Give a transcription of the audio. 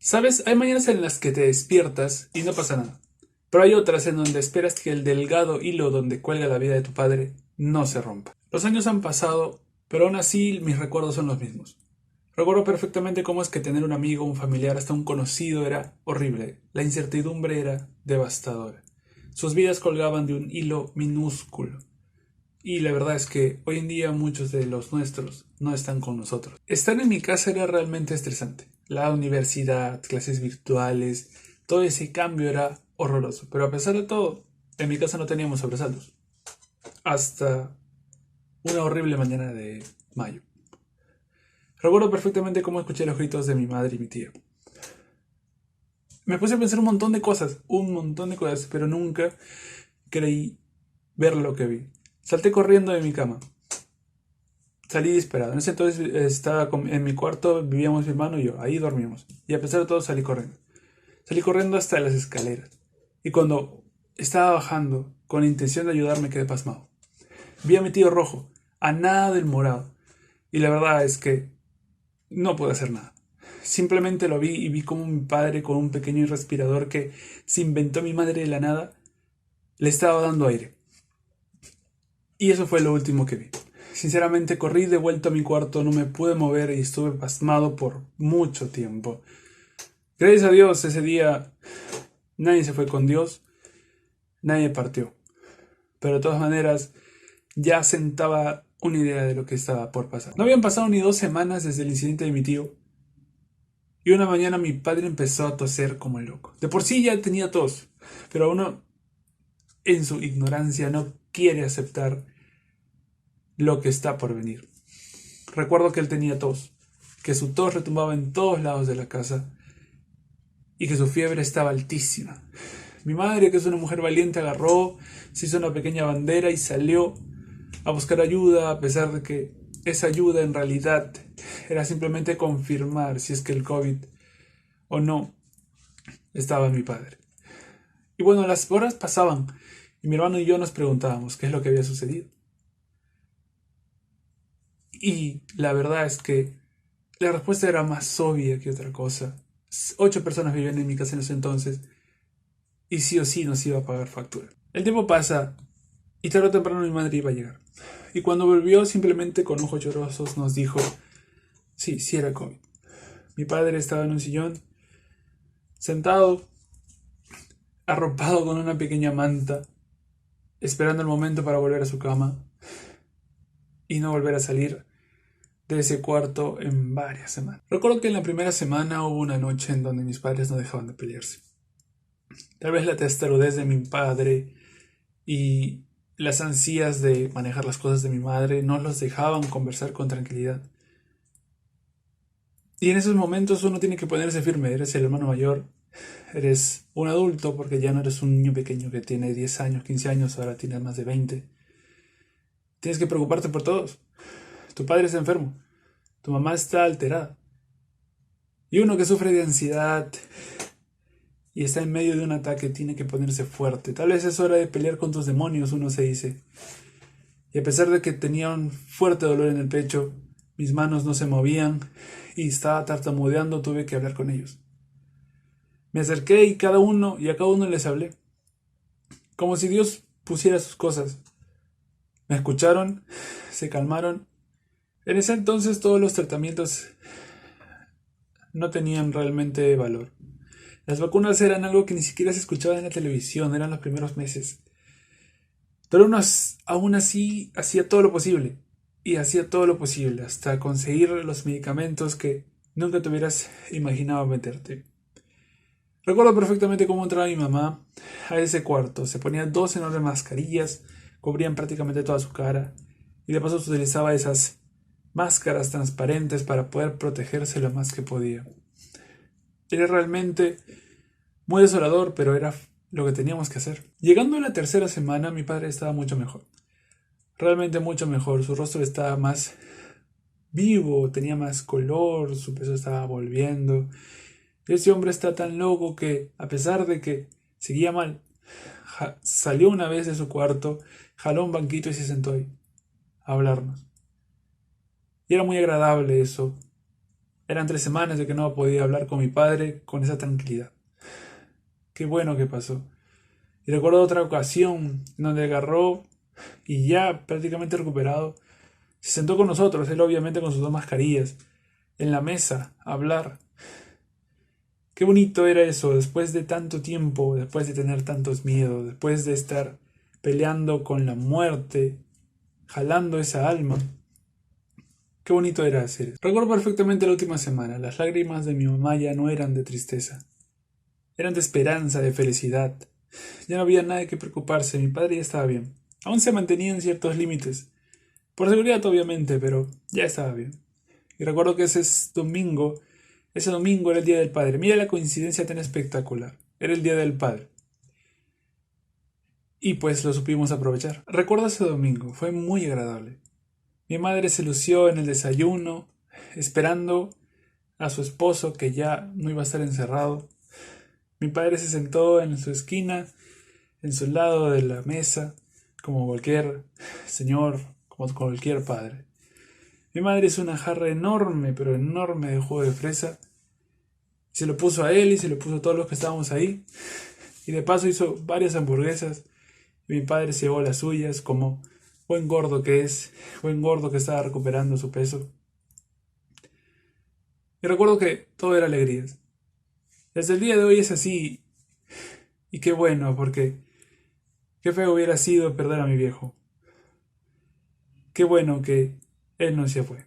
Sabes, hay mañanas en las que te despiertas y no pasa nada. Pero hay otras en donde esperas que el delgado hilo donde cuelga la vida de tu padre no se rompa. Los años han pasado, pero aún así mis recuerdos son los mismos. Recuerdo perfectamente cómo es que tener un amigo, un familiar, hasta un conocido era horrible. La incertidumbre era devastadora. Sus vidas colgaban de un hilo minúsculo. Y la verdad es que hoy en día muchos de los nuestros no están con nosotros. Estar en mi casa era realmente estresante. La universidad, clases virtuales, todo ese cambio era horroroso. Pero a pesar de todo, en mi casa no teníamos sobresaltos. Hasta una horrible mañana de mayo. Recuerdo perfectamente cómo escuché los gritos de mi madre y mi tía. Me puse a pensar un montón de cosas, pero nunca creí ver lo que vi. Salté corriendo de mi cama. Salí disparado. En ese entonces estaba en mi cuarto, vivíamos mi hermano y yo. Ahí dormíamos. Y a pesar de todo salí corriendo. Salí corriendo hasta las escaleras. Y cuando estaba bajando, con la intención de ayudarme, quedé pasmado. Vi a mi tío rojo, a nada del morado. Y la verdad es que no pude hacer nada. Simplemente lo vi y vi como mi padre, con un pequeño respirador que se inventó mi madre de la nada, le estaba dando aire. Y eso fue lo último que vi. Sinceramente corrí de vuelta a mi cuarto, no me pude mover y estuve pasmado por mucho tiempo. Gracias a Dios ese día nadie se fue con Dios, nadie partió. Pero de todas maneras ya sentaba una idea de lo que estaba por pasar. No habían pasado ni 2 semanas desde el incidente de mi tío y una mañana mi padre empezó a toser como el loco. De por sí ya tenía tos, pero uno en su ignorancia no quiere aceptar lo que está por venir. Recuerdo que él tenía tos, que su tos retumbaba en todos lados de la casa y que su fiebre estaba altísima. Mi madre, que es una mujer valiente, agarró, se hizo una pequeña bandera y salió a buscar ayuda, a pesar de que esa ayuda en realidad era simplemente confirmar si es que el COVID o no estaba en mi padre. Y bueno, las horas pasaban y mi hermano y yo nos preguntábamos qué es lo que había sucedido. Y la verdad es que la respuesta era más obvia que otra cosa. 8 personas vivían en mi casa en ese entonces y sí o sí nos iba a pagar factura. El tiempo pasa y tarde o temprano mi madre iba a llegar. Y cuando volvió simplemente con ojos llorosos nos dijo, sí, sí era COVID. Mi padre estaba en un sillón, sentado, arropado con una pequeña manta, esperando el momento para volver a su cama y no volver a salir de ese cuarto en varias semanas. Recuerdo que en la primera semana hubo una noche en donde mis padres no dejaban de pelearse. Tal vez la testarudez de mi padre y las ansias de manejar las cosas de mi madre no los dejaban conversar con tranquilidad. Y en esos momentos uno tiene que ponerse firme. Eres el hermano mayor, eres un adulto porque ya no eres un niño pequeño que tiene 10 años, 15 años, ahora tienes más de 20. Tienes que preocuparte por todos. Tu padre está enfermo, tu mamá está alterada. Y uno que sufre de ansiedad y está en medio de un ataque tiene que ponerse fuerte. Tal vez es hora de pelear con tus demonios, uno se dice. Y a pesar de que tenía un fuerte dolor en el pecho, mis manos no se movían y estaba tartamudeando, tuve que hablar con ellos. Me acerqué y a cada uno les hablé, como si Dios pusiera sus cosas. Me escucharon, se calmaron. En ese entonces todos los tratamientos no tenían realmente valor. Las vacunas eran algo que ni siquiera se escuchaba en la televisión, eran los primeros meses. Pero uno aún así hacía todo lo posible. Y hacía todo lo posible hasta conseguir los medicamentos que nunca te hubieras imaginado meterte. Recuerdo perfectamente cómo entraba mi mamá a ese cuarto. Se ponía 2 enormes mascarillas, cubrían prácticamente toda su cara. Y de paso utilizaba esas máscaras transparentes para poder protegerse lo más que podía. Era realmente muy desolador, pero era lo que teníamos que hacer. Llegando a la tercera semana, mi padre estaba mucho mejor. Realmente mucho mejor. Su rostro estaba más vivo, tenía más color, su peso estaba volviendo. Y ese hombre está tan loco que, a pesar de que seguía mal, salió una vez de su cuarto, jaló un banquito y se sentó ahí a hablarnos. Y era muy agradable eso. Eran 3 semanas de que no podía hablar con mi padre con esa tranquilidad. Qué bueno que pasó. Y recuerdo otra ocasión en donde agarró y ya prácticamente recuperado, se sentó con nosotros, él obviamente con sus 2 mascarillas, en la mesa, a hablar. Qué bonito era eso, después de tanto tiempo, después de tener tantos miedos, después de estar peleando con la muerte, jalando esa alma. Qué bonito era hacer eso. Recuerdo perfectamente la última semana, las lágrimas de mi mamá ya no eran de tristeza, eran de esperanza, de felicidad. Ya no había nada de qué preocuparse, mi padre ya estaba bien. Aún se mantenía en ciertos límites, por seguridad obviamente, pero ya estaba bien. Y recuerdo que ese domingo era el Día del Padre. Mira la coincidencia tan espectacular. Era el Día del Padre. Y pues lo supimos aprovechar. Recuerdo ese domingo, fue muy agradable. Mi madre se lució en el desayuno, esperando a su esposo que ya no iba a estar encerrado. Mi padre se sentó en su esquina, en su lado de la mesa, como cualquier señor, como cualquier padre. Mi madre hizo una jarra enorme, pero enorme de jugo de fresa. Se lo puso a él y se lo puso a todos los que estábamos ahí. Y de paso hizo varias hamburguesas. Y mi padre se llevó las suyas como buen gordo que es, buen gordo que estaba recuperando su peso. Y recuerdo que todo era alegrías. Desde el día de hoy es así. Y qué bueno, porque qué feo hubiera sido perder a mi viejo. Qué bueno que él no se fue.